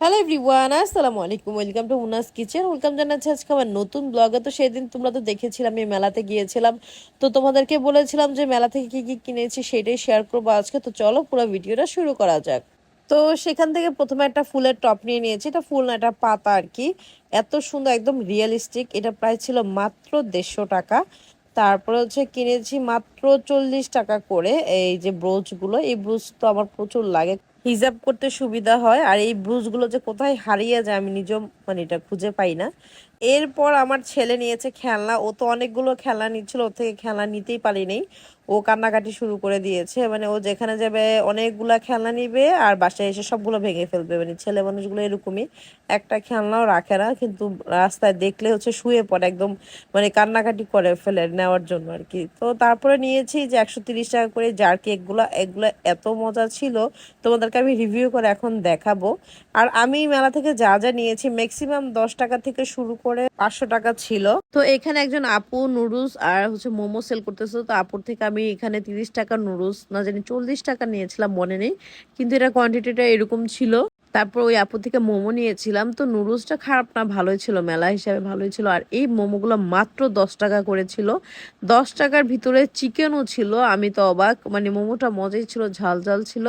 Hello everyone, আসসালামু আলাইকুম। Welcome to Muna's kitchen. Welcome জানাচ্ছি আজকে আমার নতুন ব্লগে। তো সেদিন তোমরা তো দেখেছিলাম আমি মেলাতে গিয়েছিলাম, তো তোমাদেরকে বলেছিলাম যে মেলা থেকে কি কি কিনেছি সেটাই শেয়ার করবো আজকে। তো চলো পুরো ভিডিওটা শুরু করা যাক। তো সেখান থেকে প্রথমে একটা ফুলের টপ নিয়ে নিয়েছি। এটা ফুল না, এটা পাতা আর কি। এত সুন্দর, একদম রিয়েলিস্টিক। এটা প্রাইস ছিল মাত্র 150 টাকা। তারপরে হচ্ছে কিনেছি মাত্র 40 টাকা করে এই যে ব্রোচগুলো। এই ব্রোচ তো আমার প্রচুর লাগে, হিজাব করতে সুবিধা হয়। আর এই ব্রুজগুলো যে কোথায় হারিয়ে যায় আমি নিজেও মানে এটা খুঁজে পাই না। এরপর আমার ছেলে নিয়েছে খেলনা। ও তো অনেকগুলো খেলনা নিচ্ছিল, ওর থেকে খেলনা নিতেই পারিনি। ও কান্নাকাটি শুরু করে দিয়েছে, মানে ও যেখানে যাবে অনেকগুলা খেলনা নিবে আর বাসায় এসে সবগুলো ভেঙে ফেলবে। মানে ছেলে মানুষগুলো এরকমই, একটা খেলনাও রাখে না, কিন্তু রাস্তায় দেখলে হচ্ছে শুয়ে পড়ে একদম, মানে কান্নাকাটি করে ফেলে নেওয়ার জন্য আর কি। তো তারপরে নিয়েছি যে 130 টাকা করে জার কেকগুলো। এগুলো এত মজা ছিল, তোমাদেরকে আমি রিভিউ করে এখন দেখাবো। আর আমি মেলা থেকে যা যা নিয়েছি ম্যাক্সিমাম 10 টাকা থেকে শুরু করে 500 টাকা ছিল। তো এখানে একজন আপু নুডলস আর হচ্ছে মোমো সেল করতেছে। তো আপুর থেকে আমি এখানে 30 টাকা নুডলস না জানি 40 টাকা নিয়েছিলাম, মনে নেই, কিন্তু এটা কোয়ান্টিটিটা এরকম ছিল। তারপর ওই আপু থেকে মোমো নিয়েছিলাম। তো নুডলসটা খারাপ না, ভালোই ছিল, মেলা হিসাবে ভালোই ছিল। আর এই মোমোগুলো মাত্র 10 টাকা করেছিল। 10 টাকার ভিতরে চিকেনও ছিল। আমি তো অবাক, মানে মোমোটা মজাই ছিল, ঝাল ঝাল ছিল।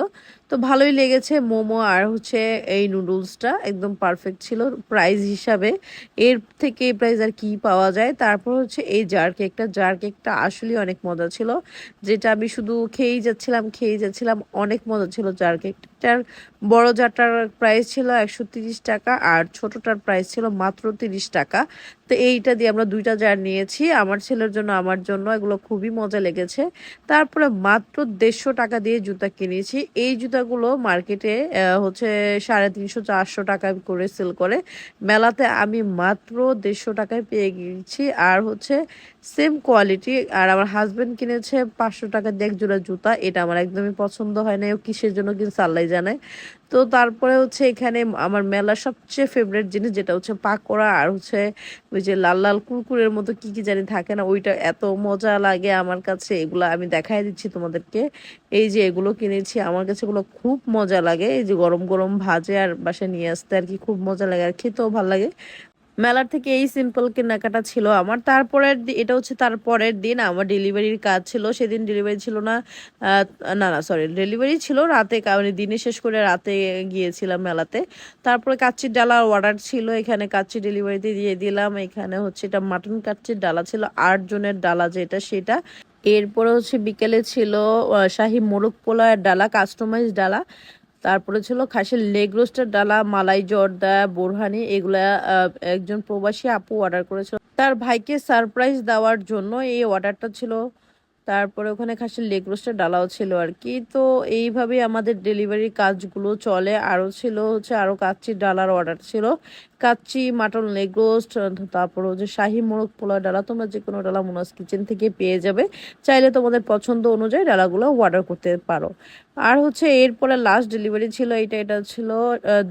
তো ভালোই লেগেছে মোমো আর হচ্ছে এই নুডলসটা একদম পারফেক্ট ছিল প্রাইস হিসাবে। এর থেকে এই প্রাইস আর কি পাওয়া যায়। তারপর হচ্ছে এই জার কেকটা আসলে অনেক মজা ছিল, যেটা আমি শুধু খেয়েই যাচ্ছিলাম। অনেক মজা ছিল জার কেকটার। বড় জারটার প্রাইস ছিল 130 টাকা আর ছোটটার প্রাইস ছিল মাত্র 30 টাকা। তো এইটা দিয়ে আমরা দুইটা জার নিয়েছি, আমার ছেলের জন্য আমার জন্য। এগুলো খুবই মজা লেগেছে। তারপরে মাত্র 150 টাকা দিয়ে জুতা কিনেছি। এই জুতাগুলো মার্কেটে হচ্ছে 350-400 টাকা করে সেল করে, মেলাতে আমি মাত্র 150 টাকায় পেয়ে গিয়েছি। আর হচ্ছে সেম কোয়ালিটি। আর আমার হাজবেন্ড কিনেছে 500 টাকা দিয়ে এক জোড়া জুতা। এটা আমার একদমই পছন্দ হয় না, ও কিসের জন্য কিনছে আল্লাহ জানে। তো তারপরে হচ্ছে এখানে আমার মেলার সবচেয়ে ফেভারিট জিনিস যেটা হচ্ছে পাকোড়া, আর হচ্ছে ওই যে লাল লাল কুরকুরের মতো কি কি জানি থাকে না, ওইটা এত মজা লাগে আমার কাছে। এগুলো আমি দেখাই দিচ্ছি তোমাদেরকে। এই যে এগুলো কিনেছি, আমার কাছে এগুলো খুব মজা লাগে। এই যে গরম গরম ভাজে আর বাসায় নিয়ে আসতে আর কি, খুব মজা লাগে আর খেতেও ভালো লাগে। মেলার থেকে এই সিম্পল কেনাকাটা ছিল আমার। এটা হচ্ছে তারপরের দিন আমার ডেলিভারির কাজ ছিল। সেদিন ডেলিভারি ছিল না, আহ, না না সরি, ডেলিভারি ছিল রাতে, কারণ দিনে শেষ করে রাতে গিয়েছিলাম মেলাতে। তারপরে কাচ্চির ডালা অর্ডার ছিল, এখানে কাচ্চি ডেলিভারিতে দিয়ে দিলাম। এখানে হচ্ছে এটা মাটন কাচ্চির ডালা ছিল, 8 জনের ডালা যেটা সেটা। এরপরে হচ্ছে বিকেলে ছিল শাহী মোরগ পোলাওয়ের ডালা, কাস্টমাইজ ডালা। তারপরে ছিল খাসির লেগ রোস্টের ডালা, মালাই জর্দা, বোরহানি। এগুলা একজন প্রবাসী আপু অর্ডার করেছিল তার ভাইকে সারপ্রাইজ দেওয়ার জন্য, এই অর্ডারটা ছিল। তারপরে ওখানে খাসির লেগ রোস্টের ডালাও ছিল আর কি। তো এইভাবেই আমাদের ডেলিভারি কাজগুলো চলে। আরও ছিল হচ্ছে আরও কাচ্চির ডালার অর্ডার ছিল, কাচ্চি, মাটন লেগ রোস্ট, তারপর হচ্ছে শাহি মোরগ পোলাও ডালা। তোমরা যে কোনো ডালা মুনাস কিচেন থেকে পেয়ে যাবে, চাইলে তোমাদের পছন্দ অনুযায়ী ডালাগুলো অর্ডার করতে পারো। আর হচ্ছে এরপরে লাস্ট ডেলিভারি ছিল এটা ছিল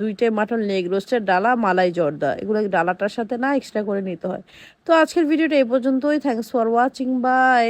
দুইটাই মাটন লেগ রোস্টের ডালা, মালাই জর্দা। এগুলো ডালাটার সাথে না এক্সট্রা করে নিতে হয়। তো আজকের ভিডিওটা এই পর্যন্তই। Thanks for watching, by.